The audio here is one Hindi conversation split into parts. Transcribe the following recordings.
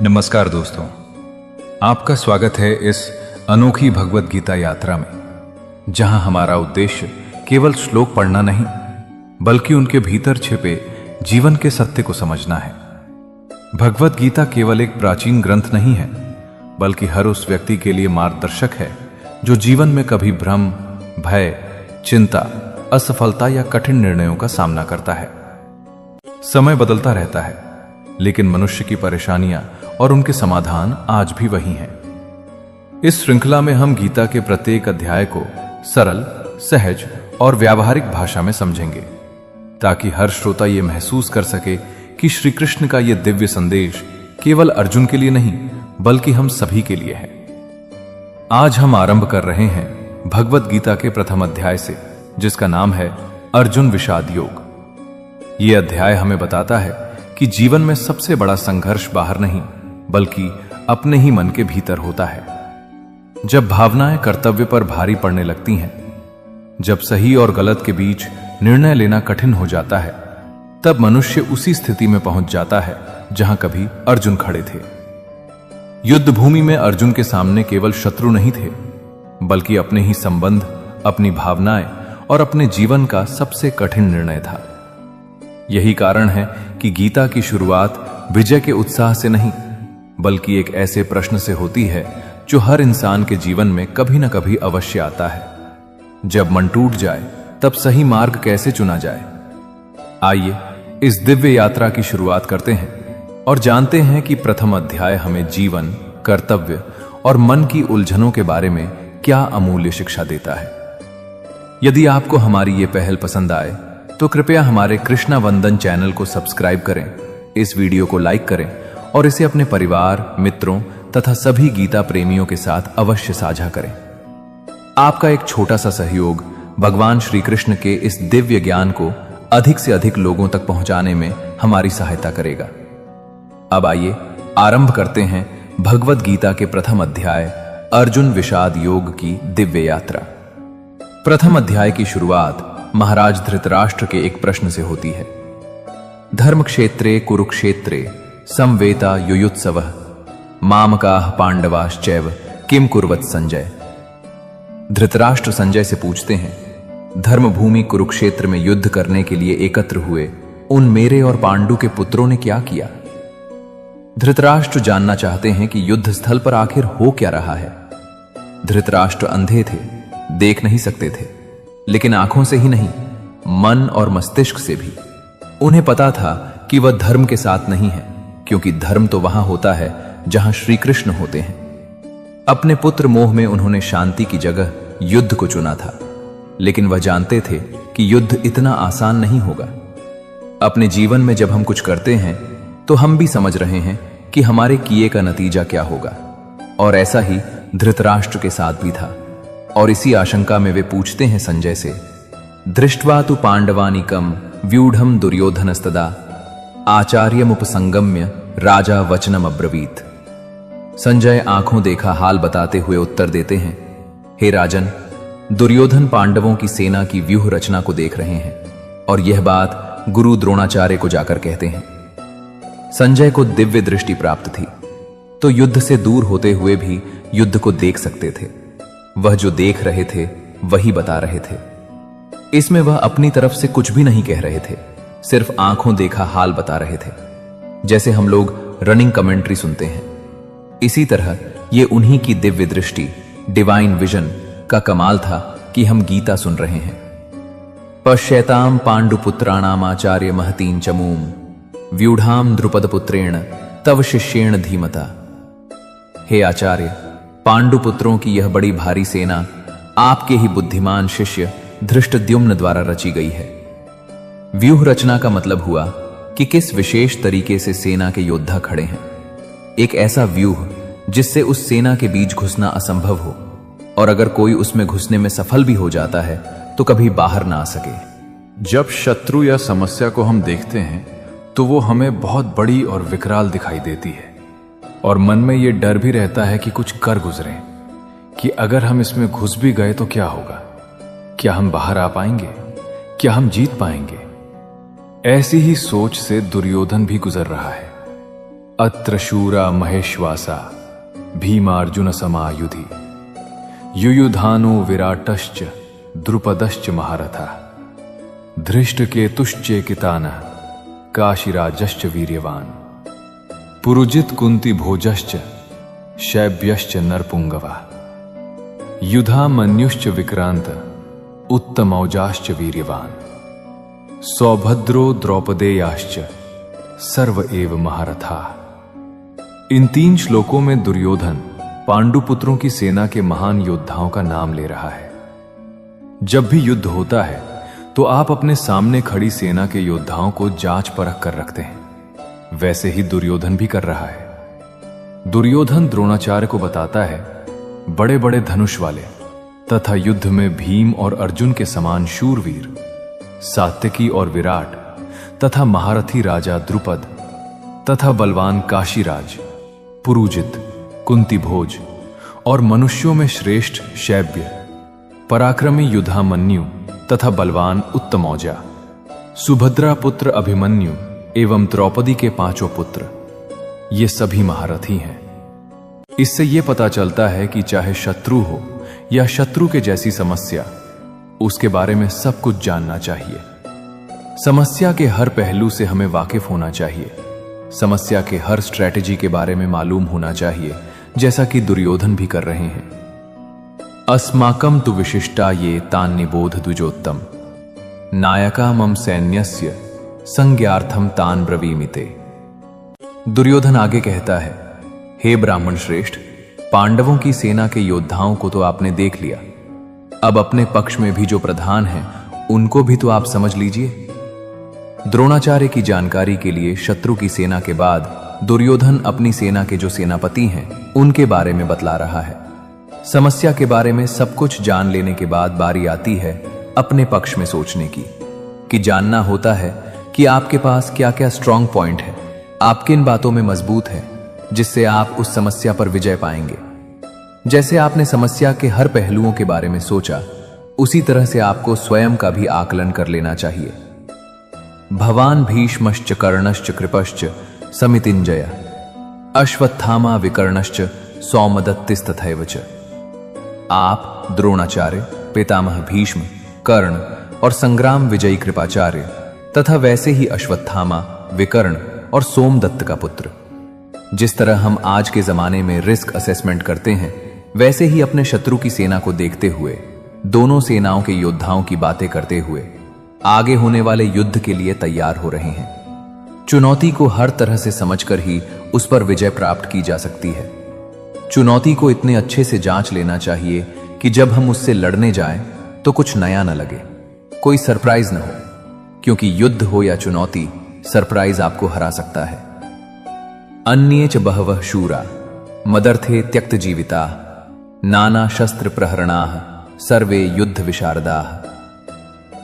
नमस्कार दोस्तों, आपका स्वागत है इस अनोखी भगवत गीता यात्रा में, जहां हमारा उद्देश्य केवल श्लोक पढ़ना नहीं, बल्कि उनके भीतर छिपे जीवन के सत्य को समझना है। भगवत गीता केवल एक प्राचीन ग्रंथ नहीं है, बल्कि हर उस व्यक्ति के लिए मार्गदर्शक है जो जीवन में कभी भ्रम, भय, चिंता, असफलता या कठिन निर्णयों का सामना करता है। समय बदलता रहता है, लेकिन मनुष्य की परेशानियां और उनके समाधान आज भी वही हैं। इस श्रृंखला में हम गीता के प्रत्येक अध्याय को सरल, सहज और व्यावहारिक भाषा में समझेंगे, ताकि हर श्रोता यह महसूस कर सके कि श्री कृष्ण का यह दिव्य संदेश केवल अर्जुन के लिए नहीं, बल्कि हम सभी के लिए है। आज हम आरंभ कर रहे हैं भगवत गीता के प्रथम अध्याय से, जिसका नाम है अर्जुन विषाद योग। यह अध्याय हमें बताता है कि जीवन में सबसे बड़ा संघर्ष बाहर नहीं, बल्कि अपने ही मन के भीतर होता है। जब भावनाएं कर्तव्य पर भारी पड़ने लगती हैं, जब सही और गलत के बीच निर्णय लेना कठिन हो जाता है, तब मनुष्य उसी स्थिति में पहुंच जाता है जहां कभी अर्जुन खड़े थे। युद्ध भूमि में अर्जुन के सामने केवल शत्रु नहीं थे, बल्कि अपने ही संबंध, अपनी भावनाएं और अपने जीवन का सबसे कठिन निर्णय था। यही कारण है कि गीता की शुरुआत विजय के उत्साह से नहीं, बल्कि एक ऐसे प्रश्न से होती है जो हर इंसान के जीवन में कभी ना कभी अवश्य आता है। जब मन टूट जाए, तब सही मार्ग कैसे चुना जाए? आइए इस दिव्य यात्रा की शुरुआत करते हैं और जानते हैं कि प्रथम अध्याय हमें जीवन, कर्तव्य और मन की उलझनों के बारे में क्या अमूल्य शिक्षा देता है। यदि आपको हमारी ये पहल पसंद आए तो कृपया हमारे कृष्णा वंदन चैनल को सब्सक्राइब करें, इस वीडियो को लाइक करें और इसे अपने परिवार, मित्रों तथा सभी गीता प्रेमियों के साथ अवश्य साझा करें। आपका एक छोटा सा सहयोग भगवान श्री कृष्ण के इस दिव्य ज्ञान को अधिक से अधिक लोगों तक पहुंचाने में हमारी सहायता करेगा। अब आइए आरंभ करते हैं भगवत गीता के प्रथम अध्याय अर्जुन विषाद योग की दिव्य यात्रा। प्रथम अध्याय की शुरुआत महाराज धृतराष्ट्र के एक प्रश्न से होती है। धर्म क्षेत्रे कुरुक्षेत्रे समवेता युयुत्सवः मामकाः पांडवाश्चैव किम कुर्वत संजय। धृतराष्ट्र संजय से पूछते हैं, धर्मभूमि कुरुक्षेत्र में युद्ध करने के लिए एकत्र हुए उन मेरे और पांडु के पुत्रों ने क्या किया? धृतराष्ट्र जानना चाहते हैं कि युद्ध स्थल पर आखिर हो क्या रहा है। धृतराष्ट्र अंधे थे, देख नहीं सकते थे, लेकिन आंखों से ही नहीं, मन और मस्तिष्क से भी उन्हें पता था कि वह धर्म के साथ नहीं है, क्योंकि धर्म तो वहां होता है जहां श्री कृष्ण होते हैं। अपने पुत्र मोह में उन्होंने शांति की जगह युद्ध को चुना था, लेकिन वह जानते थे कि युद्ध इतना आसान नहीं होगा। अपने जीवन में जब हम कुछ करते हैं तो हम भी समझ रहे हैं कि हमारे किए का नतीजा क्या होगा, और ऐसा ही धृतराष्ट्र के साथ भी था। और इसी आशंका में वे पूछते हैं संजय से, दृष्ट्वा तु पांडवानिकम व्यूढ़म दुर्योधनस्तदा आचार्यमुपसंगम्य राजा वचनम अब्रवीत। संजय आंखों देखा हाल बताते हुए उत्तर देते हैं, हे राजन, दुर्योधन पांडवों की सेना की व्यूह रचना को देख रहे हैं और यह बात गुरु द्रोणाचार्य को जाकर कहते हैं। संजय को दिव्य दृष्टि प्राप्त थी, तो युद्ध से दूर होते हुए भी युद्ध को देख सकते थे। वह जो देख रहे थे वही बता रहे थे। इसमें वह अपनी तरफ से कुछ भी नहीं कह रहे थे, सिर्फ आंखों देखा हाल बता रहे थे, जैसे हम लोग रनिंग कमेंट्री सुनते हैं। इसी तरह ये उन्हीं की दिव्य दृष्टि, डिवाइन विजन का कमाल था कि हम गीता सुन रहे हैं। पश्यताम पांडुपुत्राणाम आचार्य महतीं चमूम व्यूढ़ाम द्रुपदपुत्रेण तव शिष्येण धीमता। हे आचार्य, पांडुपुत्रों की यह बड़ी भारी सेना आपके ही बुद्धिमान शिष्य धृष्टद्युम्न द्वारा रची गई है। व्यूह रचना का मतलब हुआ कि किस विशेष तरीके से सेना के योद्धा खड़े हैं। एक ऐसा व्यूह जिससे उस सेना के बीच घुसना असंभव हो, और अगर कोई उसमें घुसने में सफल भी हो जाता है तो कभी बाहर ना आ सके। जब शत्रु या समस्या को हम देखते हैं तो वो हमें बहुत बड़ी और विकराल दिखाई देती है, और मन में ये डर भी रहता है कि कुछ कर गुजरें, कि अगर हम इसमें घुस भी गए तो क्या होगा? क्या हम बाहर आ पाएंगे? क्या हम जीत पाएंगे? ऐसी ही सोच से दुर्योधन भी गुजर रहा है। अत्र शूरा महेश्वासा भीमार्जुन समायुधि युयुधानो विराटश्च द्रुपदश्च महारथा धृष्टकेतुश्चेकितानः काशीराजश्च वीर्यवान् पुरुजित कुंती भोजश्च शैब्यश्च नरपुंगवा युधामन्युश्च विक्रांत उत्तमौजाश्च वीर्यवान् सौभद्रो द्रौपदेयाश्च सर्व एव महारथा। इन 3 श्लोकों में दुर्योधन पांडुपुत्रों की सेना के महान योद्धाओं का नाम ले रहा है। जब भी युद्ध होता है तो आप अपने सामने खड़ी सेना के योद्धाओं को जांच परख कर रखते हैं। वैसे ही दुर्योधन भी कर रहा है। दुर्योधन द्रोणाचार्य को बताता है, बड़े बड़े धनुष वाले तथा युद्ध में भीम और अर्जुन के समान शूरवीर सात्यकी और विराट तथा महारथी राजा द्रुपद तथा बलवान काशीराज, पुरुजित, कुंती भोज और मनुष्यों में श्रेष्ठ शैब्य, पराक्रमी युधामन्यु तथा बलवान उत्तमौजा, सुभद्रा पुत्र अभिमन्यु एवं द्रौपदी के 5 पुत्र, ये सभी महारथी हैं। इससे यह पता चलता है कि चाहे शत्रु हो या शत्रु के जैसी समस्या, उसके बारे में सब कुछ जानना चाहिए। समस्या के हर पहलू से हमें वाकिफ होना चाहिए। समस्या के हर स्ट्रैटेजी के बारे में मालूम होना चाहिए, जैसा कि दुर्योधन भी कर रहे हैं। अस्माकं तु विशिष्टा ये तान् निबोध द्विजोत्तम नायका मम सैन्यस्य संज्ञार्थम तान् ब्रवीमिते। दुर्योधन आगे कहता है, हे ब्राह्मण श्रेष्ठ, पांडवों की सेना के योद्धाओं को तो आपने देख लिया, अब अपने पक्ष में भी जो प्रधान हैं उनको भी तो आप समझ लीजिए। द्रोणाचार्य की जानकारी के लिए शत्रु की सेना के बाद दुर्योधन अपनी सेना के जो सेनापति हैं उनके बारे में बतला रहा है। समस्या के बारे में सब कुछ जान लेने के बाद बारी आती है अपने पक्ष में सोचने की, कि जानना होता है कि आपके पास क्या क्या स्ट्रांग पॉइंट है, आप किन बातों में मजबूत हैं, जिससे आप उस समस्या पर विजय पाएंगे। जैसे आपने समस्या के हर पहलुओं के बारे में सोचा, उसी तरह से आपको स्वयं का भी आकलन कर लेना चाहिए। भवान भीष्मश्च कर्णश्च कृपश्च समितिंजय अश्वत्थामा विकर्णश्च सौमदत्तिस्तथैव च। आप द्रोणाचार्य, पितामह भीष्म, कर्ण और संग्राम विजयी कृपाचार्य तथा वैसे ही अश्वत्थामा, विकर्ण और सोमदत्त का पुत्र। जिस तरह हम आज के जमाने में रिस्क असेसमेंट करते हैं, वैसे ही अपने शत्रु की सेना को देखते हुए, दोनों सेनाओं के योद्धाओं की बातें करते हुए आगे होने वाले युद्ध के लिए तैयार हो रहे हैं। चुनौती को हर तरह से समझकर ही उस पर विजय प्राप्त की जा सकती है। चुनौती को इतने अच्छे से जांच लेना चाहिए कि जब हम उससे लड़ने जाएं तो कुछ नया न लगे, कोई सरप्राइज न हो, क्योंकि युद्ध हो या चुनौती, सरप्राइज आपको हरा सकता है। अन्ये च बहवः शूरा मदर्थे त्यक्त जीविता नाना शस्त्र प्रहरणाः सर्वे युद्ध विशारदाः।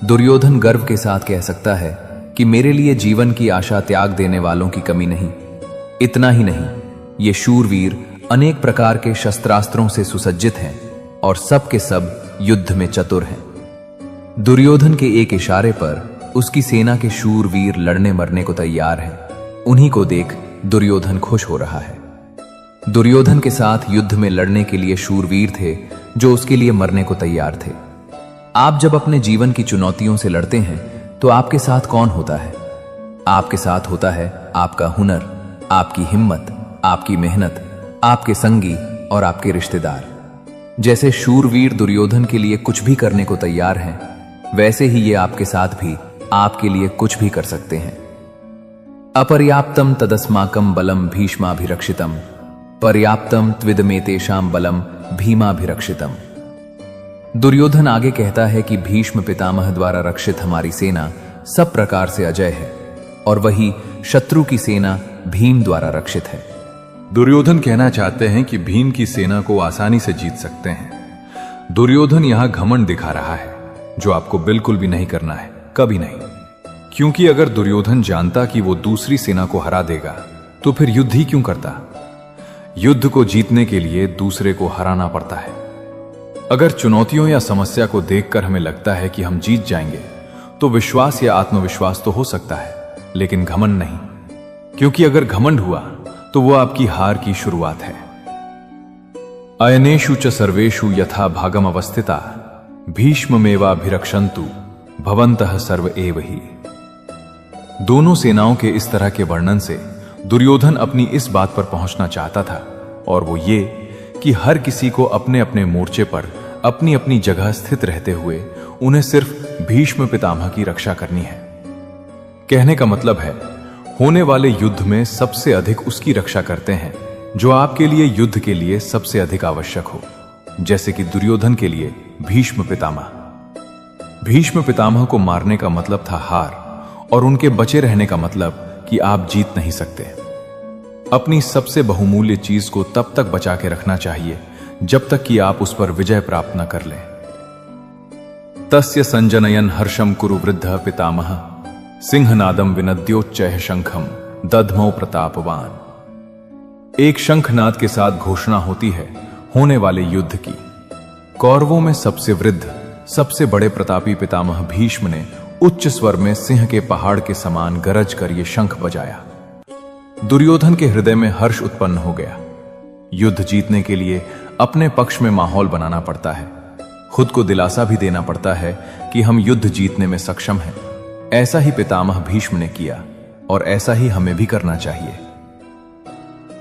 दुर्योधन गर्व के साथ कह सकता है कि मेरे लिए जीवन की आशा त्याग देने वालों की कमी नहीं। इतना ही नहीं, ये शूरवीर अनेक प्रकार के शस्त्रास्त्रों से सुसज्जित हैं और सब के सब युद्ध में चतुर हैं। दुर्योधन के एक इशारे पर उसकी सेना के शूरवीर लड़ने मरने को तैयार हैं। उन्हीं को देख दुर्योधन खुश हो रहा है। दुर्योधन के साथ युद्ध में लड़ने के लिए शूरवीर थे जो उसके लिए मरने को तैयार थे। आप जब अपने जीवन की चुनौतियों से लड़ते हैं तो आपके साथ कौन होता है? आपके साथ होता है आपका हुनर, आपकी हिम्मत, आपकी मेहनत, आपके संगी और आपके रिश्तेदार। जैसे शूरवीर दुर्योधन के लिए कुछ भी करने को तैयार हैं, वैसे ही ये आपके साथ भी आपके लिए कुछ भी कर सकते हैं। अपर्याप्तम तदस्माकम बलम भीष्माभिरक्षितम पर्याप्तम त्विदमेतेषां बलम भीमाभिरक्षितम। दुर्योधन आगे कहता है कि भीष्म पितामह द्वारा रक्षित हमारी सेना सब प्रकार से अजय है और वही शत्रु की सेना भीम द्वारा रक्षित है। दुर्योधन कहना चाहते हैं कि भीम की सेना को आसानी से जीत सकते हैं। दुर्योधन यहां घमंड दिखा रहा है, जो आपको बिल्कुल भी नहीं करना है, कभी नहीं। क्योंकि अगर दुर्योधन जानता कि वो दूसरी सेना को हरा देगा तो फिर युद्ध ही क्यों करता? युद्ध को जीतने के लिए दूसरे को हराना पड़ता है। अगर चुनौतियों या समस्या को देखकर हमें लगता है कि हम जीत जाएंगे तो विश्वास या आत्मविश्वास तो हो सकता है, लेकिन घमंड नहीं। क्योंकि अगर घमंड हुआ तो वो आपकी हार की शुरुआत है। अयनेषु च सर्वेषु यथा भागम अवस्थिता भीष्ममेवाभिरक्षन्तु भवन्तः सर्व एव ही। दोनों सेनाओं के इस तरह के वर्णन से दुर्योधन अपनी इस बात पर पहुंचना चाहता था, और वो ये कि हर किसी को अपने अपने मोर्चे पर अपनी अपनी जगह स्थित रहते हुए उन्हें सिर्फ भीष्म पितामह की रक्षा करनी है। कहने का मतलब है, होने वाले युद्ध में सबसे अधिक उसकी रक्षा करते हैं जो आपके लिए युद्ध के लिए सबसे अधिक आवश्यक हो, जैसे कि दुर्योधन के लिए भीष्म पितामह। भीष्म पितामह को मारने का मतलब था हार, और उनके बचे रहने का मतलब कि आप जीत नहीं सकते। अपनी सबसे बहुमूल्य चीज को तब तक बचा के रखना चाहिए जब तक कि आप उस पर विजय प्राप्त न कर लें। तस्य संजनयन हर्षम कुरु वृद्ध पितामह सिंहनादम विनद्योच्चैः शंखम दध्मौ प्रतापवान। एक शंखनाद के साथ घोषणा होती है होने वाले युद्ध की। कौरवों में सबसे वृद्ध, सबसे बड़े प्रतापी पितामह भीष्म ने उच्च स्वर में सिंह के पहाड़ के समान गरज कर यह शंख बजाया। दुर्योधन के हृदय में हर्ष उत्पन्न हो गया। युद्ध जीतने के लिए अपने पक्ष में माहौल बनाना पड़ता है, खुद को दिलासा भी देना पड़ता है कि हम युद्ध जीतने में सक्षम हैं। ऐसा ही पितामह भीष्म ने किया, और ऐसा ही हमें भी करना चाहिए।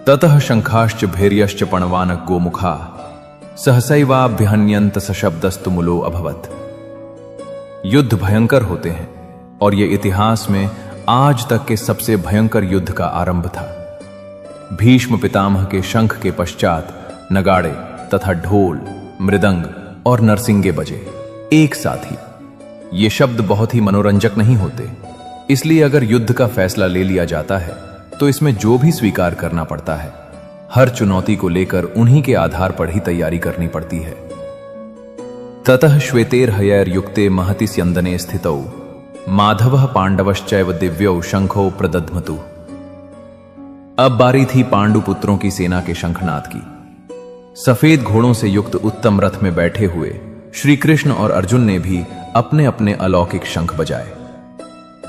ततः शंखाश्च भैर्यश्च पणवानक गोमुखा सहसैवाभ्यहन्यन्त सशब्दस्तु मुलो अभवत्। युद्ध भयंकर होते हैं, और ये इतिहास में आज तक के सबसे भयंकर युद्ध का आरंभ था। भीष्म पितामह के शंख के पश्चात नगाड़े तथा ढोल, मृदंग और नरसिंगे बजे एक साथ ही। ये शब्द बहुत ही मनोरंजक नहीं होते, इसलिए अगर युद्ध का फैसला ले लिया जाता है तो इसमें जो भी स्वीकार करना पड़ता है, हर चुनौती को लेकर उन्हीं के आधार पर ही तैयारी करनी पड़ती है। ततः श्वेतेर्हयैर्युक्ते महति स्यन्दने स्थितौ माधवः पांडवश्चैव दिव्यौ शंखौ प्रदध्मतु। अब बारी थी पांडु पुत्रों की सेना के शंखनाद की। सफेद घोड़ों से युक्त उत्तम रथ में बैठे हुए श्री कृष्ण और अर्जुन ने भी अपने अपने अलौकिक शंख बजाए।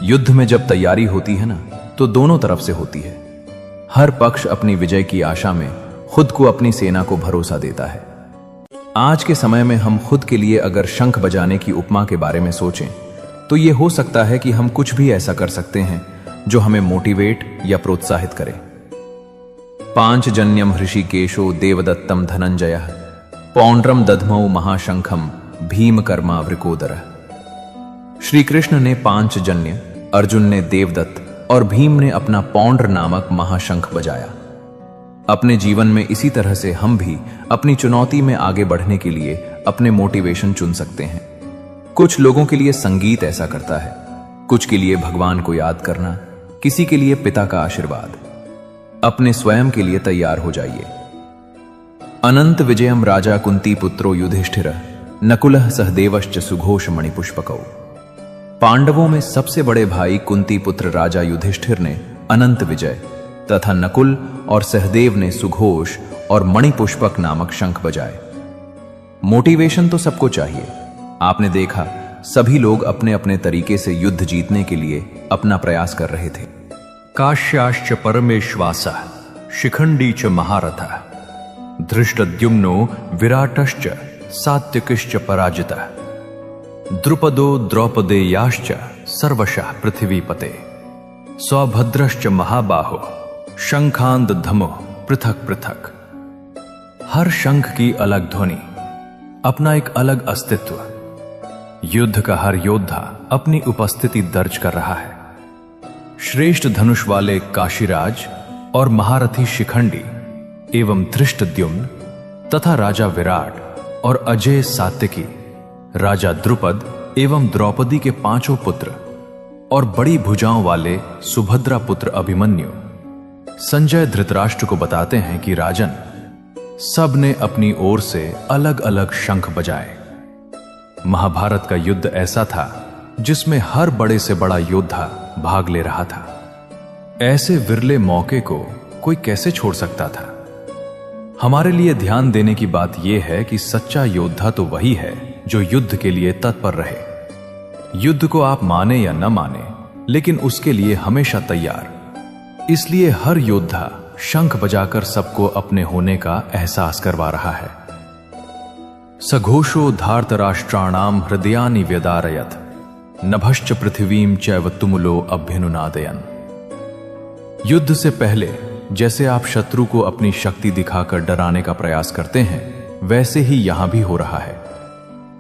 युद्ध में जब तैयारी होती है ना, तो दोनों तरफ से होती है। हर पक्ष अपनी विजय की आशा में खुद को, अपनी सेना को भरोसा देता है। आज के समय में हम खुद के लिए अगर शंख बजाने की उपमा के बारे में सोचें, तो यह हो सकता है कि हम कुछ भी ऐसा कर सकते हैं जो हमें मोटिवेट या प्रोत्साहित करे। पांचजन्यम हृषिकेशो देवदत्तम धनंजयः पौंड्रम दध्मौ महाशंखम भीमकर्मा वृकोदर। श्री कृष्ण ने पांचजन्य, अर्जुन ने देवदत्त और भीम ने अपना पौंड्र नामक महाशंख बजाया। अपने जीवन में इसी तरह से हम भी अपनी चुनौती में आगे बढ़ने के लिए अपने मोटिवेशन चुन सकते हैं। कुछ लोगों के लिए संगीत ऐसा करता है, कुछ के लिए भगवान को याद करना, किसी के लिए पिता का आशीर्वाद। अपने स्वयं के लिए तैयार हो जाइए। अनंत विजयम राजा कुंती पुत्रो युधिष्ठिर नकुलः सहदेवश्च सुघोष मणिपुष्पकौ। पांडवों में सबसे बड़े भाई कुंती पुत्र राजा युधिष्ठिर ने अनंत विजय तथा नकुल और सहदेव ने सुघोष और मणिपुष्पक नामक शंख बजाए। मोटिवेशन तो सबको चाहिए। आपने देखा, सभी लोग अपने अपने तरीके से युद्ध जीतने के लिए अपना प्रयास कर रहे थे। काश्याश्च परमेश्वासः शिखंडी च महारथः धृष्टद्युम्नो विराटश्च सात्यकिश्च पराजितः द्रुपदो द्रौपदेयाश्च सर्वशः पृथ्वीपते सौभद्रश्च महाबाहो शंखांदधमो पृथक पृथक। हर शंख की अलग ध्वनि, अपना एक अलग अस्तित्व। युद्ध का हर योद्धा अपनी उपस्थिति दर्ज कर रहा है। श्रेष्ठ धनुष वाले काशीराज और महारथी शिखंडी एवं धृष्टद्युम्न तथा राजा विराट और अजय सात्यकी, राजा द्रुपद एवं द्रौपदी के पांचों पुत्र और बड़ी भुजाओं वाले सुभद्रा पुत्र अभिमन्यु। संजय धृतराष्ट्र को बताते हैं कि राजन, सब ने अपनी ओर से अलग अलग शंख बजाए। महाभारत का युद्ध ऐसा था जिसमें हर बड़े से बड़ा योद्धा भाग ले रहा था। ऐसे विरले मौके को कोई कैसे छोड़ सकता था। हमारे लिए ध्यान देने की बात यह है कि सच्चा योद्धा तो वही है जो युद्ध के लिए तत्पर रहे। युद्ध को आप माने या न माने, लेकिन उसके लिए हमेशा तैयार। इसलिए हर योद्धा शंख बजाकर सबको अपने होने का एहसास करवा रहा है। सघोषो धार्तराष्ट्राणाम हृदयानि व्यदारयत नभश्च पृथ्वीम चैव तुमुलो अभ्यनुनादयन। युद्ध से पहले जैसे आप शत्रु को अपनी शक्ति दिखाकर डराने का प्रयास करते हैं, वैसे ही यहां भी हो रहा है।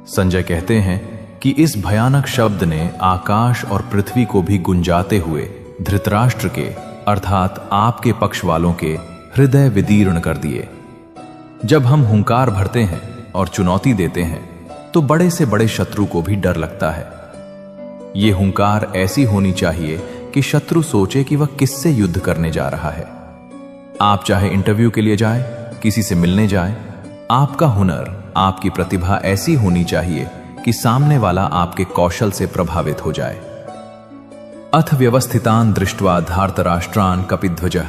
संजय कहते हैं कि इस भयानक शब्द ने आकाश और पृथ्वी को भी गुंजाते हुए धृतराष्ट्र के अर्थात आपके पक्ष वालों के हृदय विदीर्ण कर दिए। जब हम हुंकार भरते हैं और चुनौती देते हैं तो बड़े से बड़े शत्रु को भी डर लगता है। यह हुंकार ऐसी होनी चाहिए कि शत्रु सोचे कि वह किससे युद्ध करने जा रहा है। आप चाहे इंटरव्यू के लिए जाए, किसी से मिलने जाए, आपका हुनर, आपकी प्रतिभा ऐसी होनी चाहिए कि सामने वाला आपके कौशल से प्रभावित हो जाए। अथ व्यवस्थितान दृष्ट्वा धार्तराष्ट्रान कपिध्वजः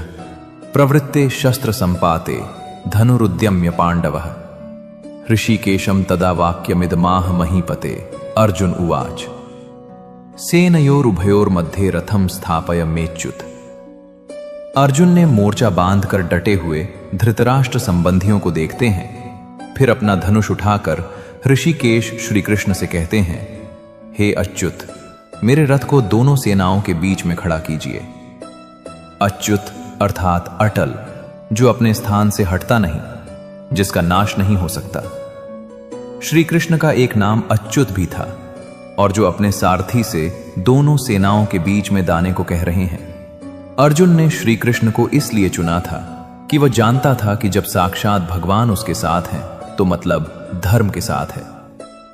प्रवृत्ते शस्त्र संपाते धनुरुद्यम्य पांडवः ऋषिकेशम तदा वाक्यमिदमाह महीपते। अर्जुन उवाच सेनयोरुभयोर्मध्ये रथम स्थापय मेच्युत। अर्जुन ने मोर्चा बांधकर डटे हुए धृतराष्ट्र संबंधियों को देखते हैं, फिर अपना धनुष उठाकर ऋषिकेश श्री कृष्ण से कहते हैं, हे अच्युत, मेरे रथ को दोनों सेनाओं के बीच में खड़ा कीजिए। अच्युत अर्थात अटल, जो अपने स्थान से हटता नहीं, जिसका नाश नहीं हो सकता। श्री कृष्ण का एक नाम अच्युत भी था, और जो अपने सारथी से दोनों सेनाओं के बीच में दाने को कह रहे हैं। अर्जुन ने श्री कृष्ण को इसलिए चुना था कि वह जानता था कि जब साक्षात भगवान उसके साथ हैं तो मतलब धर्म के साथ है।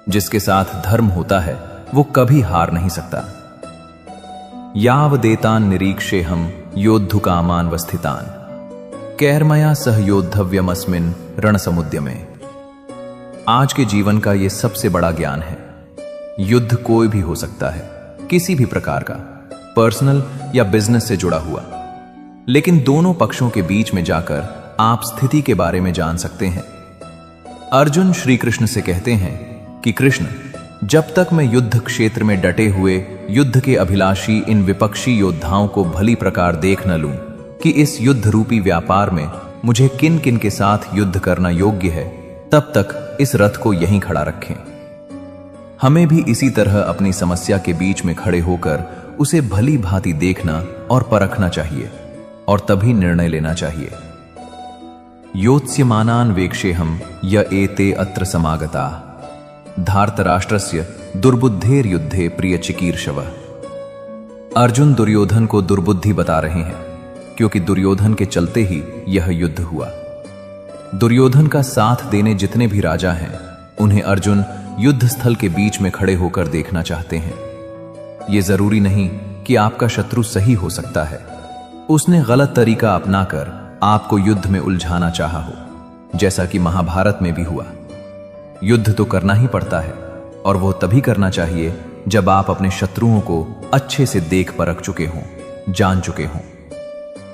जिसके साथ धर्म होता है वो कभी हार नहीं सकता। यावदेतान निरीक्षेहम योद्धुकामान वस्थितान कैर्मया सह योद्धव्यमस्मिन् रणसमुद्यमे। आज के जीवन का यह सबसे बड़ा ज्ञान है। युद्ध कोई भी हो सकता है, किसी भी प्रकार का, पर्सनल या बिजनेस से जुड़ा हुआ, लेकिन दोनों पक्षों के बीच में जाकर आप स्थिति के बारे में जान सकते हैं। अर्जुन श्री कृष्ण से कहते हैं कि कृष्ण, जब तक मैं युद्ध क्षेत्र में डटे हुए युद्ध के अभिलाषी इन विपक्षी योद्धाओं को भली प्रकार देख न लूं कि इस युद्ध रूपी व्यापार में मुझे किन किन के साथ युद्ध करना योग्य है, तब तक इस रथ को यहीं खड़ा रखें। हमें भी इसी तरह अपनी समस्या के बीच में खड़े होकर उसे भली भांति देखना और परखना चाहिए, और तभी निर्णय लेना चाहिए। योत्स्यमानान वेक्षेहम य एते अत्र समागता धार्तराष्ट्रस्य दुर्बुद्धेर युद्धे प्रिय चिकीर्षव। अर्जुन दुर्योधन को दुर्बुद्धि बता रहे हैं, क्योंकि दुर्योधन के चलते ही यह युद्ध हुआ। दुर्योधन का साथ देने जितने भी राजा हैं, उन्हें अर्जुन युद्ध स्थल के बीच में खड़े होकर देखना चाहते हैं। यह जरूरी नहीं कि आपका शत्रु सही हो सकता है, उसने गलत तरीका अपनाकर आपको युद्ध में उलझाना चाहा हो, जैसा कि महाभारत में भी हुआ। युद्ध तो करना ही पड़ता है, और वो तभी करना चाहिए जब आप अपने शत्रुओं को अच्छे से देख परख चुके हों, जान चुके हों।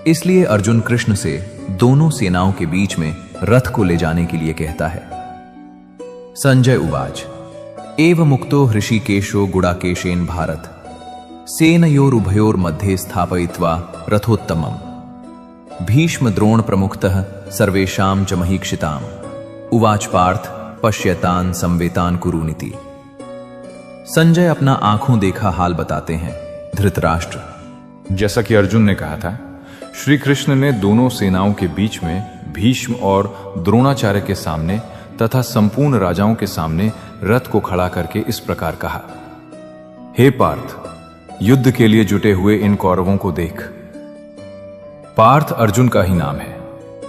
इसलिए अर्जुन कृष्ण से दोनों सेनाओं के बीच में रथ को ले जाने के लिए कहता है। संजय उवाच एव मुक्तो ऋषिकेशो गुडाकेशेन भारत सेनयोरुभयोर मध्ये स्थापयित्वा रथोत्तमम् भीष्म द्रोण प्रमुखतः सर्वेषां च महीक्षिताम् उवाच पार्थ पश्यतान संवेतान कुरुनीति। संजय अपना आंखों देखा हाल बताते हैं। धृतराष्ट्र, जैसा कि अर्जुन ने कहा था, श्री कृष्ण ने दोनों सेनाओं के बीच में भीष्म और द्रोणाचार्य के सामने तथा संपूर्ण राजाओं के सामने रथ को खड़ा करके इस प्रकार कहा, हे पार्थ, युद्ध के लिए जुटे हुए इन कौरवों को देख। पार्थ अर्जुन का ही नाम है,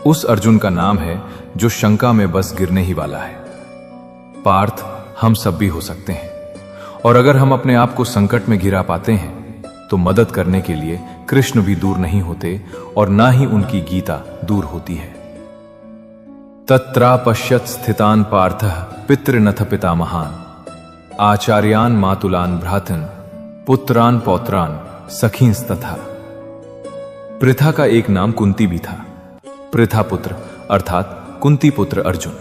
उस अर्जुन का नाम है जो शंका में बस गिरने ही वाला है। पार्थ हम सब भी हो सकते हैं, और अगर हम अपने आप को संकट में गिरा पाते हैं तो मदद करने के लिए कृष्ण भी दूर नहीं होते, और ना ही उनकी गीता दूर होती है। तत्रापश्यत् स्थितान पार्थः पितृनथ पितामहान् आचार्यान मातुलान भ्रातन् पुत्रान पौत्रान सखींस्तथा। पृथा का एक नाम कुंती भी था। पृथा पुत्र अर्थात कुंती पुत्र अर्जुन।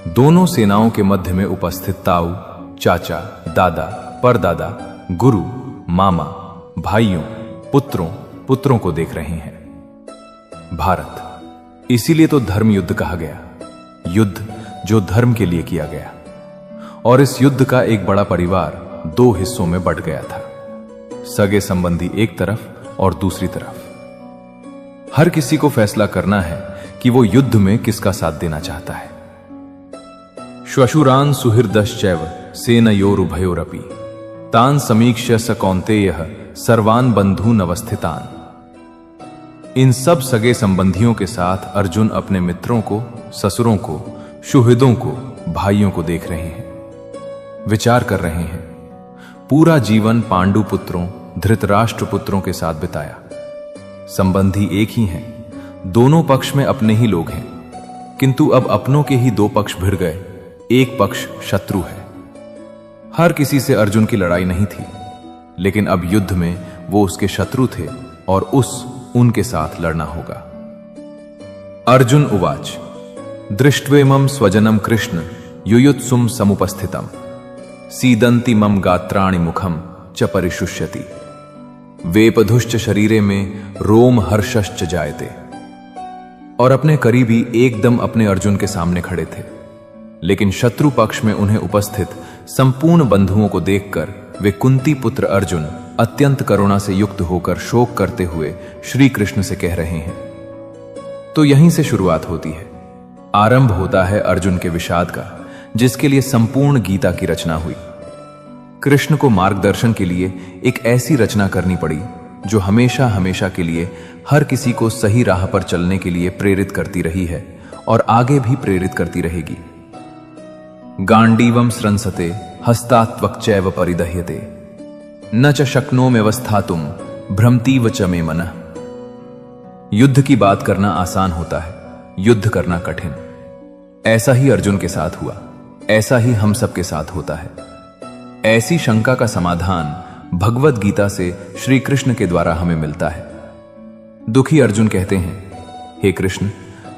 दोनों सेनाओं के मध्य में उपस्थित ताऊ, चाचा, दादा, परदादा, गुरु, मामा, भाइयों, पुत्रों को देख रहे हैं। भारत। इसीलिए तो धर्म युद्ध कहा गया, युद्ध जो धर्म के लिए किया गया। और इस युद्ध का एक बड़ा परिवार दो हिस्सों में बंट गया था, सगे संबंधी एक तरफ और दूसरी तरफ। हर किसी को फैसला करना है कि वो युद्ध में किसका साथ देना चाहता है। श्वशुरान सुहृदश्चैव सेनयोरुभयोरपि तान समीक्ष्य स कौन्तेयः सर्वान बंधून अवस्थितान। इन सब सगे संबंधियों के साथ अर्जुन अपने मित्रों को, ससुरों को, सुहृदों को, भाइयों को देख रहे हैं, विचार कर रहे हैं। पूरा जीवन पांडु पुत्रों, धृतराष्ट्र पुत्रों के साथ बिताया। संबंधी एक ही हैं, दोनों पक्ष में अपने ही लोग हैं, किंतु अब अपनों के ही दो पक्ष भिड़ गए, एक पक्ष शत्रु है। हर किसी से अर्जुन की लड़ाई नहीं थी, लेकिन अब युद्ध में वो उसके शत्रु थे और उनके साथ लड़ना होगा। अर्जुन उवाच दृष्ट्वेमं स्वजनम कृष्ण युयुत्सुम समुपस्थितम सीदंति मम गात्राणि मुखम च परिशुष्यति वेपधुश्च शरीरे में रोम हर्षश्च जायते। और अपने करीबी एकदम अपने अर्जुन के सामने खड़े थे, लेकिन शत्रु पक्ष में उन्हें उपस्थित संपूर्ण बंधुओं को देखकर वे कुंती पुत्र अर्जुन अत्यंत करुणा से युक्त होकर शोक करते हुए श्री कृष्ण से कह रहे हैं। तो यहीं से शुरुआत होती है, आरंभ होता है अर्जुन के विषाद का, जिसके लिए संपूर्ण गीता की रचना हुई। कृष्ण को मार्गदर्शन के लिए एक ऐसी रचना करनी पड़ी जो हमेशा हमेशा के लिए हर किसी को सही राह पर चलने के लिए प्रेरित करती रही है और आगे भी प्रेरित करती रहेगी। गांडीवम स्रंसते हस्तात्वक्चैव परिदह्यते न च शक्नोम्यवस्थातुम भ्रमतीव च मे मनः। युद्ध की बात करना आसान होता है, युद्ध करना कठिन। ऐसा ही अर्जुन के साथ हुआ, ऐसा ही हम सब के साथ होता है। ऐसी शंका का समाधान भगवत गीता से श्री कृष्ण के द्वारा हमें मिलता है। दुखी अर्जुन कहते हैं, हे कृष्ण,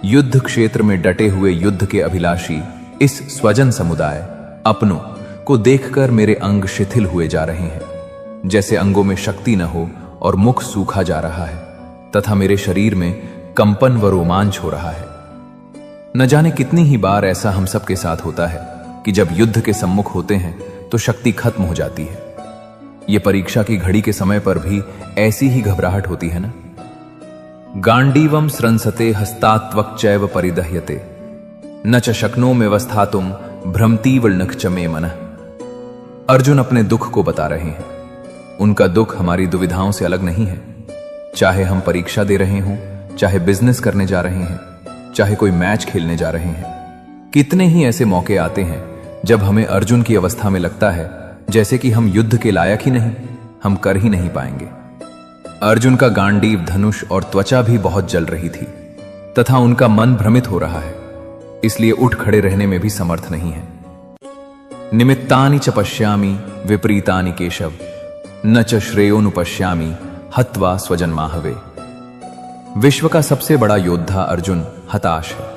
युद्ध क्षेत्र में डटे हुए युद्ध के अभिलाषी इस स्वजन समुदाय अपनों को देखकर मेरे अंग शिथिल हुए जा रहे हैं, जैसे अंगों में शक्ति न हो और मुख सूखा जा रहा है तथा मेरे शरीर में कंपन व रोमांच हो रहा है। न जाने कितनी ही बार ऐसा हम सब के साथ होता है कि जब युद्ध के सम्मुख होते हैं तो शक्ति खत्म हो जाती है। यह परीक्षा की घड़ी के समय पर भी ऐसी ही घबराहट होती है ना। गांडीवम स्रंसते हस्तात्वक्चैव परिदह्यते न च शक्नोम्यवस्थातुम भ्रमतीव च मे मनः। अर्जुन अपने दुख को बता रहे हैं। उनका दुख हमारी दुविधाओं से अलग नहीं है। चाहे हम परीक्षा दे रहे हों, चाहे बिजनेस करने जा रहे हैं, चाहे कोई मैच खेलने जा रहे हैं, कितने ही ऐसे मौके आते हैं जब हमें अर्जुन की अवस्था में लगता है जैसे कि हम युद्ध के लायक ही नहीं, हम कर ही नहीं पाएंगे। अर्जुन का गांडीव, धनुष और त्वचा भी बहुत जल रही थी तथा उनका मन भ्रमित हो रहा है, इसलिए उठ खड़े रहने में भी समर्थ नहीं है। निमित्तानि च पश्यामि विपरीतानि केशव न च श्रेयोनुपश्यामि हत्वा स्वजन्माहवे। विश्व का सबसे बड़ा योद्धा अर्जुन हताश है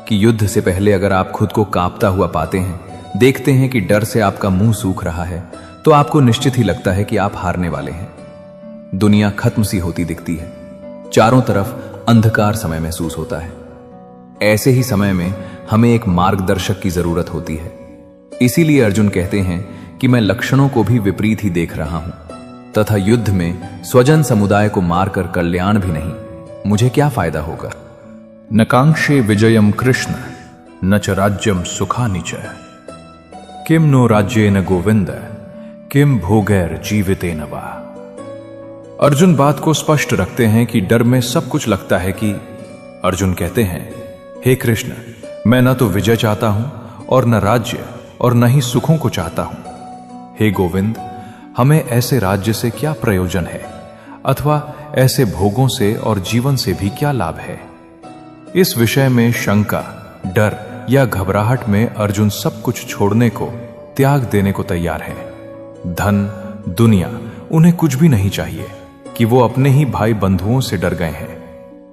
कि युद्ध से पहले अगर आप खुद को कांपता हुआ पाते हैं, देखते हैं कि डर से आपका मुंह सूख रहा है, तो आपको निश्चित ही लगता है कि आप हारने वाले हैं। दुनिया खत्म सी होती दिखती है, चारों तरफ अंधकार समय महसूस होता है। ऐसे ही समय में हमें एक मार्गदर्शक की जरूरत होती है। इसीलिए अर्जुन कहते हैं कि मैं लक्षणों को भी विपरीत ही देख रहा हूं तथा युद्ध में स्वजन समुदाय को मारकर कल्याण भी नहीं, मुझे क्या फायदा होगा। न कांक्षे विजयम कृष्ण न च राज्यम सुखानि च किम नो राज्येन गोविंद किम भोगैर जीवितेन वा। अर्जुन बात को स्पष्ट रखते हैं कि डर में सब कुछ लगता है कि अर्जुन कहते हैं, हे कृष्ण, मैं न तो विजय चाहता हूं और न राज्य और न ही सुखों को चाहता हूं। हे गोविंद, हमें ऐसे राज्य से क्या प्रयोजन है अथवा ऐसे भोगों से और जीवन से भी क्या लाभ है। इस विषय में शंका, डर या घबराहट में अर्जुन सब कुछ छोड़ने को, त्याग देने को तैयार है। धन, दुनिया उन्हें कुछ भी नहीं चाहिए कि वो अपने ही भाई बंधुओं से डर गए हैं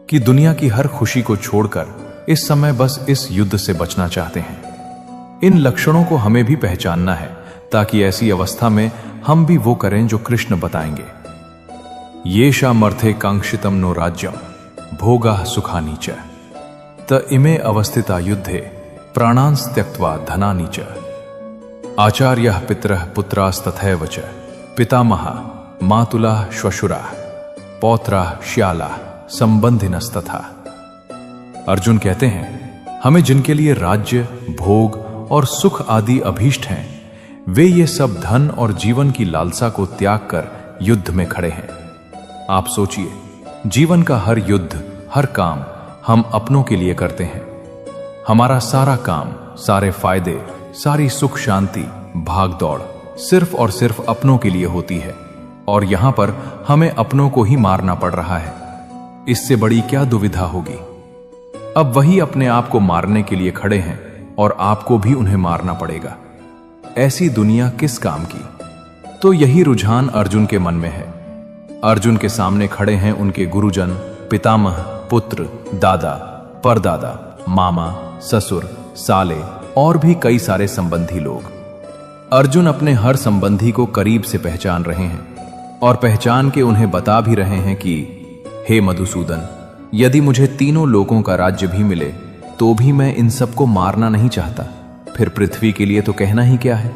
कि दुनिया की हर खुशी को छोड़कर इस समय बस इस युद्ध से बचना चाहते हैं। इन लक्षणों को हमें भी पहचानना है ताकि ऐसी अवस्था में हम भी वो करें जो कृष्ण बताएंगे। येषामर्थे कांक्षितम नो राज्यम भोगाः सुखानि च त इमे अवस्थिता युद्धे प्राणांस त्यक्त्वा धनानि च आचार्यः पितरः पुत्रास्तथैव च पितामहः मातुलाः श्वशुराः पौत्राः श्यालाः संबंधिनस्तथा। अर्जुन कहते हैं, हमें जिनके लिए राज्य, भोग और सुख आदि अभीष्ट हैं, वे ये सब धन और जीवन की लालसा को त्याग कर युद्ध में खड़े हैं। आप सोचिए, जीवन का हर युद्ध, हर काम हम अपनों के लिए करते हैं। हमारा सारा काम, सारे फायदे, सारी सुख शांति, भाग दौड़ सिर्फ और सिर्फ अपनों के लिए होती है, और यहां पर हमें अपनों को ही मारना पड़ रहा है। इससे बड़ी क्या दुविधा होगी। अब वही अपने आप को मारने के लिए खड़े हैं और आपको भी उन्हें मारना पड़ेगा। ऐसी दुनिया किस काम की। तो यही रुझान अर्जुन के मन में है। अर्जुन के सामने खड़े हैं उनके गुरुजन, पितामह, पुत्र, दादा, परदादा, मामा, ससुर, साले और भी कई सारे संबंधी लोग। अर्जुन अपने हर संबंधी को करीब से पहचान रहे हैं और पहचान के उन्हें बता भी रहे हैं कि हे मधुसूदन, यदि मुझे तीनों लोकों का राज्य भी मिले तो भी मैं इन सबको मारना नहीं चाहता। फिर पृथ्वी के लिए तो कहना ही क्या है।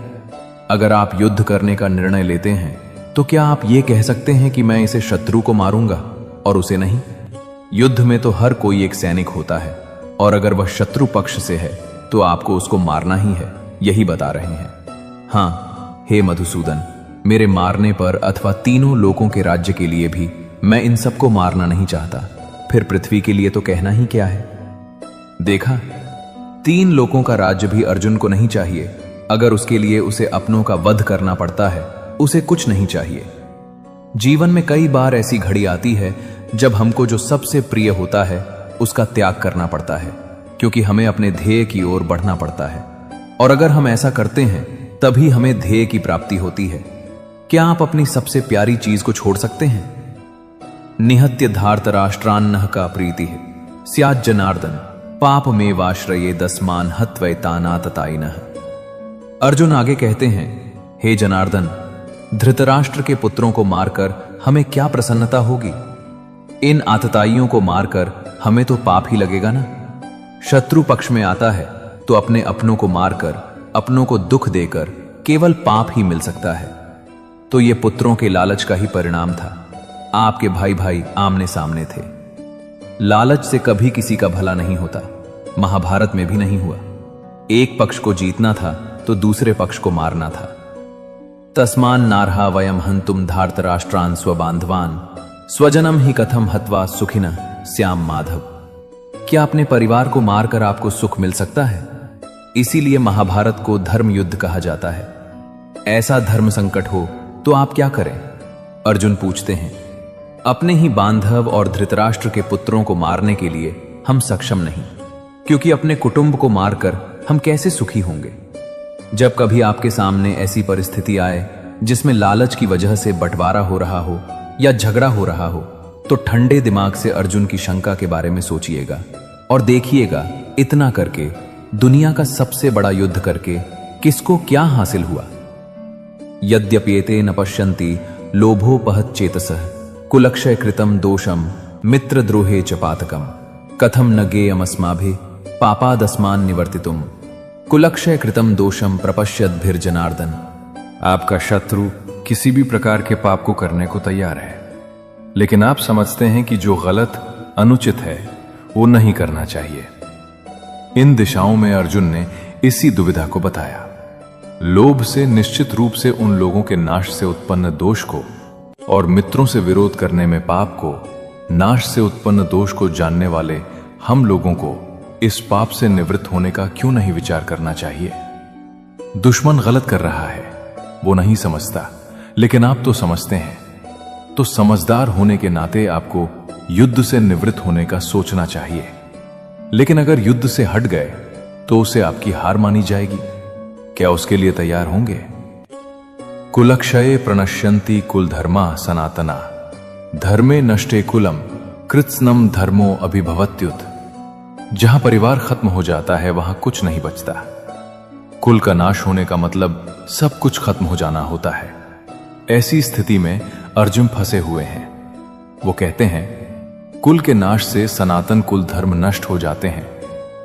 अगर आप युद्ध करने का निर्णय लेते हैं तो क्या आप ये कह सकते हैं कि मैं इसे शत्रु को मारूंगा और उसे नहीं? युद्ध में तो हर कोई एक सैनिक होता है, और अगर वह शत्रु पक्ष से है तो आपको उसको मारना ही है, यही बता रहे हैं। हां हे मधुसूदन, मेरे मारने पर अथवा तीनों लोकों के राज्य के लिए भी मैं इन सबको मारना नहीं चाहता। फिर पृथ्वी के लिए तो कहना ही क्या है। देखा, 3 लोकों का राज्य भी अर्जुन को नहीं चाहिए। अगर उसके लिए उसे अपनों का वध करना पड़ता है, उसे कुछ नहीं चाहिए। जीवन में कई बार ऐसी घड़ी आती है जब हमको जो सबसे प्रिय होता है उसका त्याग करना पड़ता है, क्योंकि हमें अपने ध्येय की ओर बढ़ना पड़ता है। और अगर हम ऐसा करते हैं तभी हमें ध्येय की प्राप्ति होती है। क्या आप अपनी सबसे प्यारी चीज को छोड़ सकते हैं? निहत्य धार्तराष्ट्रान्नः का प्रीति स्यात् जनार्दन पाप में वाश्रये दस्मान हत्वैतानाततायिनः। अर्जुन आगे कहते हैं, हे जनार्दन, धृतराष्ट्र के पुत्रों को मारकर हमें क्या प्रसन्नता होगी? इन आतताइयों को मारकर हमें तो पाप ही लगेगा ना। शत्रु पक्ष में आता है तो अपने अपनों को मारकर, अपनों को दुख देकर केवल पाप ही मिल सकता है। तो ये पुत्रों के लालच का ही परिणाम था। आपके भाई भाई आमने सामने थे। लालच से कभी किसी का भला नहीं होता, महाभारत में भी नहीं हुआ। एक पक्ष को जीतना था तो दूसरे पक्ष को मारना था। तस्मान नारहा वयम हंतुम धार्तराष्ट्रान् स्वबांधवान् स्वजनम ही कथम हत्वा सुखिनः श्याम माधव। क्या अपने परिवार को मारकर आपको सुख मिल सकता है? इसीलिए महाभारत को धर्म युद्ध कहा जाता है। ऐसा धर्म संकट हो तो आप क्या करें? अर्जुन पूछते हैं। अपने ही बांधव और धृतराष्ट्र के पुत्रों को मारने के लिए हम सक्षम नहीं, क्योंकि अपने कुटुंब को मारकर हम कैसे सुखी होंगे? जब कभी आपके सामने ऐसी परिस्थिति आए जिसमें लालच की वजह से बंटवारा हो रहा हो या झगड़ा हो रहा हो, तो ठंडे दिमाग से अर्जुन की शंका के बारे में सोचिएगा और देखिएगा, इतना करके, दुनिया का सबसे बड़ा युद्ध करके किसको क्या हासिल हुआ? यद्यप्येते न पश्यन्ति लोभोपहच्चेतसः कुलक्षय कृतं दोषम मित्रद्रोहे च पातकम कथम न गेयमस्माभिः पापादस्मान् निवर्तितुम कुलक्षय कृतं दोषम प्रपश्यद्भिर्जनार्दन। आपका शत्रु किसी भी प्रकार के पाप को करने को तैयार है, लेकिन आप समझते हैं कि जो गलत, अनुचित है वो नहीं करना चाहिए। इन दिशाओं में अर्जुन ने इसी दुविधा को बताया। लोभ से निश्चित रूप से उन लोगों के नाश से उत्पन्न दोष को और मित्रों से विरोध करने में पाप को, नाश से उत्पन्न दोष को जानने वाले हम लोगों को इस पाप से निवृत्त होने का क्यों नहीं विचार करना चाहिए? दुश्मन गलत कर रहा है, वो नहीं समझता, लेकिन आप तो समझते हैं। तो समझदार होने के नाते आपको युद्ध से निवृत्त होने का सोचना चाहिए। लेकिन अगर युद्ध से हट गए तो उसे आपकी हार मानी जाएगी। क्या उसके लिए तैयार होंगे? कुलक्षये प्रणश्यन्ति कुल धर्मा सनातना धर्मे नष्टे कुलम कृत्स्नम धर्मो अभिभवत्युत। जहां परिवार खत्म हो जाता है वहां कुछ नहीं बचता। कुल का नाश होने का मतलब सब कुछ खत्म हो जाना होता है। ऐसी स्थिति में अर्जुन फंसे हुए हैं। वो कहते हैं, कुल के नाश से सनातन कुल धर्म नष्ट हो जाते हैं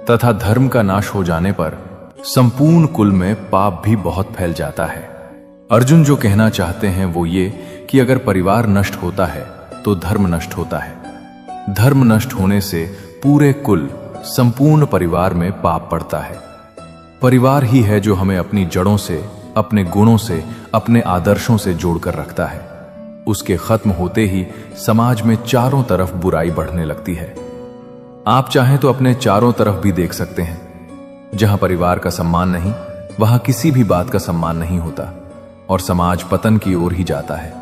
तथा धर्म का नाश हो जाने पर संपूर्ण कुल में पाप भी बहुत फैल जाता है। अर्जुन जो कहना चाहते हैं वो ये कि अगर परिवार नष्ट होता है तो धर्म नष्ट होता है। धर्म नष्ट होने से पूरे कुल, संपूर्ण परिवार में पाप पड़ता है। परिवार ही है जो हमें अपनी जड़ों से, अपने गुणों से, अपने आदर्शों से जोड़कर रखता है। उसके खत्म होते ही समाज में चारों तरफ बुराई बढ़ने लगती है। आप चाहें तो अपने चारों तरफ भी देख सकते हैं। जहां परिवार का सम्मान नहीं, वहां किसी भी बात का सम्मान नहीं होता और समाज पतन की ओर ही जाता है।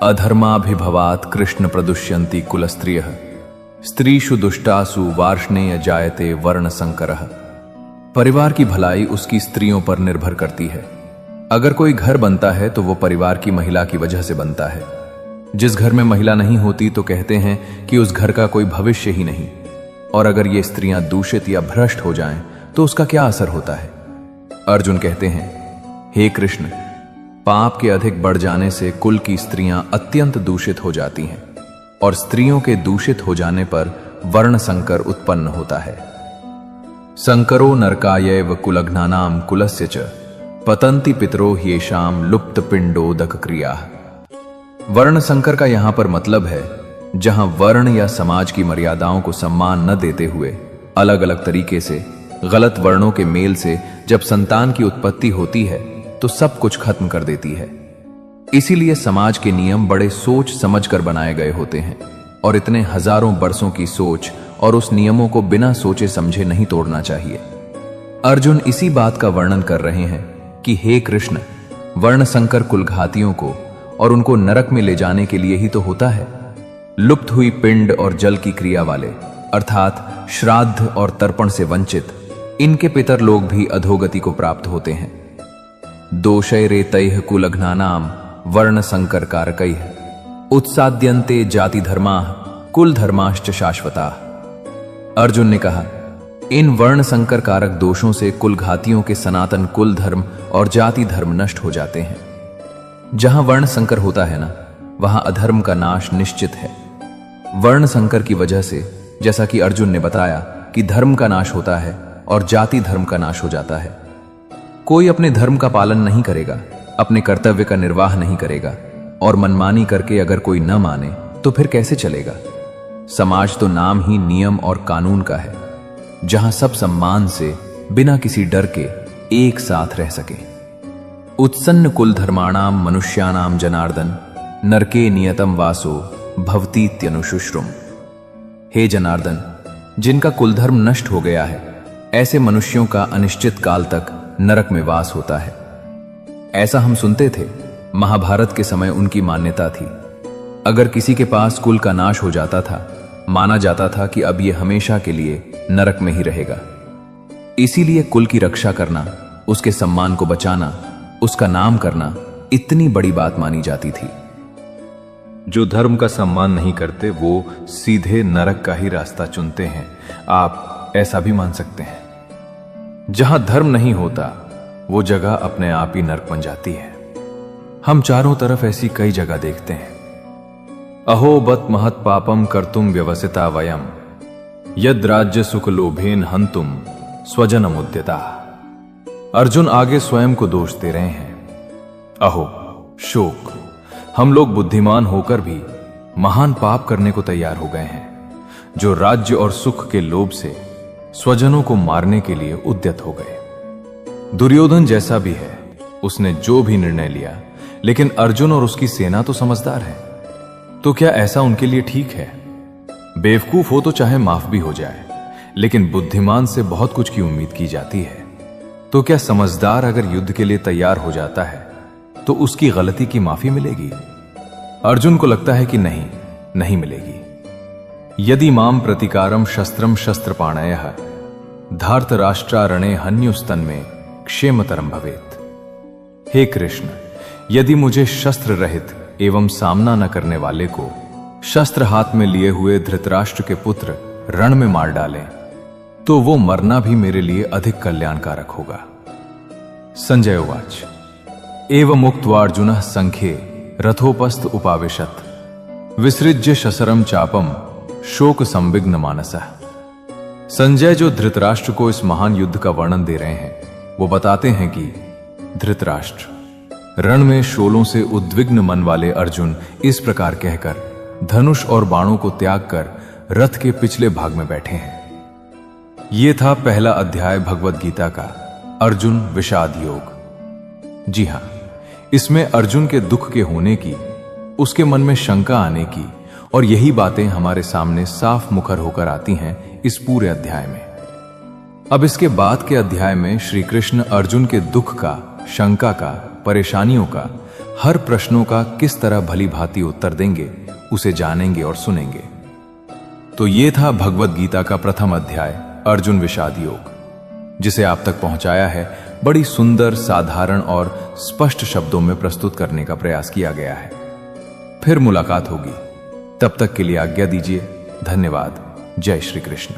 अधर्माभिभवात कृष्ण प्रदुष्यन्ति कुलस्त्रियः स्त्रीषु दुष्टासु वार्ष्णेय जायते वर्ण संकरः। परिवार की भलाई उसकी स्त्रियों पर निर्भर करती है। अगर कोई घर बनता है तो वो परिवार की महिला की वजह से बनता है। जिस घर में महिला नहीं होती तो कहते हैं कि उस घर का कोई भविष्य ही नहीं। और अगर ये स्त्रियां दूषित या भ्रष्ट हो जाएं तो उसका क्या असर होता है। अर्जुन कहते हैं, हे कृष्ण, पाप के अधिक बढ़ जाने से कुल की स्त्रियां अत्यंत दूषित हो जाती हैं और स्त्रियों के दूषित हो जाने पर वर्ण संकर उत्पन्न होता है। संकरो नरकायैव कुलघ्नानाम कुलस्य च पतंति पितरो ह्येषाम लुप्त पिंडोदक क्रिया। वर्ण संकर का यहां पर मतलब है जहां वर्ण या समाज की मर्यादाओं को सम्मान न देते हुए अलग अलग तरीके से गलत वर्णों के मेल से जब संतान की उत्पत्ति होती है तो सब कुछ खत्म कर देती है। इसीलिए समाज के नियम बड़े सोच समझ कर बनाए गए होते हैं और इतने हजारों बरसों की सोच और उस नियमों को बिना सोचे समझे नहीं तोड़ना चाहिए। अर्जुन इसी बात का वर्णन कर रहे हैं कि हे कृष्ण, वर्ण संकर कुलघातियों को और उनको नरक में ले जाने के लिए ही तो होता है। लुप्त हुई पिंड और जल की क्रिया वाले अर्थात श्राद्ध और तर्पण से वंचित इनके पितर लोग भी अधोगति को प्राप्त होते हैं। दोषै रेतैः कुलघ्नानाम वर्ण संकर कारकैः उत्साद्यन्ते जाति धर्माः कुल धर्माश्च शाश्वताः। अर्जुन ने कहा, इन वर्ण संकर कारक दोषों से कुलघातियों के सनातन कुल धर्म और जाति धर्म नष्ट हो जाते हैं। जहां वर्ण संकर होता है ना, वहां अधर्म का नाश निश्चित है। वर्ण संकर की वजह से, जैसा कि अर्जुन ने बताया, कि धर्म का नाश होता है और जाति धर्म का नाश हो जाता है। कोई अपने धर्म का पालन नहीं करेगा, अपने कर्तव्य का निर्वाह नहीं करेगा और मनमानी करके अगर कोई न माने तो फिर कैसे चलेगा। समाज तो नाम ही नियम और कानून का है, जहां सब सम्मान से बिना किसी डर के एक साथ रह सके। उत्सन्न कुल धर्माणाम मनुष्याणाम जनार्दन नरके नियतम वासो भवतीत्यनुशुश्रुम। हे जनार्दन, जिनका कुलधर्म नष्ट हो गया है, ऐसे मनुष्यों का अनिश्चित काल तक नरक में वास होता है। ऐसा हम सुनते थे। महाभारत के समय उनकी मान्यता थी। अगर किसी के पास कुल का नाश हो जाता था, माना जाता था कि अब यह हमेशा के लिए नरक में ही रहेगा। इसीलिए कुल की रक्षा करना, उसके सम्मान को बचाना, उसका नाम करना इतनी बड़ी बात मानी जाती थी। जो धर्म का सम्मान नहीं करते वो सीधे नरक का ही रास्ता चुनते हैं। आप ऐसा भी मान सकते हैं। जहां धर्म नहीं होता वो जगह अपने आप ही नरक बन जाती है। हम चारों तरफ ऐसी कई जगह देखते हैं। अहो बत महत पापम कर्तुम व्यवसिता वयम यद राज्य सुख लोभेन हंतुम स्वजनम उद्यता। अर्जुन आगे स्वयं को दोष दे रहे हैं। अहो शोक, हम लोग बुद्धिमान होकर भी महान पाप करने को तैयार हो गए हैं, जो राज्य और सुख के लोभ से स्वजनों को मारने के लिए उद्यत हो गए। दुर्योधन जैसा भी है, उसने जो भी निर्णय लिया, लेकिन अर्जुन और उसकी सेना तो समझदार है। तो क्या ऐसा उनके लिए ठीक है? बेवकूफ हो तो चाहे माफ भी हो जाए, लेकिन बुद्धिमान से बहुत कुछ की उम्मीद की जाती है। तो क्या समझदार अगर युद्ध के लिए तैयार हो जाता है तो उसकी गलती की माफी मिलेगी? अर्जुन को लगता है कि नहीं मिलेगी। यदि माम प्रतिकारम शस्त्रम शस्त्रपाणयः धार्तराष्ट्रारणे हन्युस्तन्मे क्षेमतरम भवेत्। हे कृष्ण, यदि मुझे शस्त्र रहित एवं सामना न करने वाले को शस्त्र हाथ में लिए हुए धृतराष्ट्र के पुत्र रण में मार डालें तो वो मरना भी मेरे लिए अधिक कल्याणकारक होगा। संजय उवाच एवं उक्त्वा अर्जुनः संख्ये रथोपस्थ उपाविशत् विसृज्य शसरम चापम शोक संविग्न मानसः। संजय जो धृतराष्ट्र को इस महान युद्ध का वर्णन दे रहे हैं, वो बताते हैं कि धृतराष्ट्र, रण में शोलों से उद्विग्न मन वाले अर्जुन इस प्रकार कहकर धनुष और बाणों को त्याग कर रथ के पिछले भाग में बैठे हैं। ये था पहला अध्याय भगवद गीता का, अर्जुन विषाद योग। जी हां, इसमें अर्जुन के दुख के होने की, उसके मन में शंका आने की और यही बातें हमारे सामने साफ मुखर होकर आती हैं इस पूरे अध्याय में। अब इसके बाद के अध्याय में श्री कृष्ण अर्जुन के दुख का, शंका का, परेशानियों का, हर प्रश्नों का किस तरह भली भांति उत्तर देंगे, उसे जानेंगे और सुनेंगे। तो ये था भगवद गीता का प्रथम अध्याय, अर्जुन विषाद योग, जिसे आप तक पहुंचाया है बड़ी सुंदर, साधारण और स्पष्ट शब्दों में प्रस्तुत करने का प्रयास किया गया है। फिर मुलाकात होगी, तब तक के लिए आज्ञा दीजिए। धन्यवाद। जय श्री कृष्ण।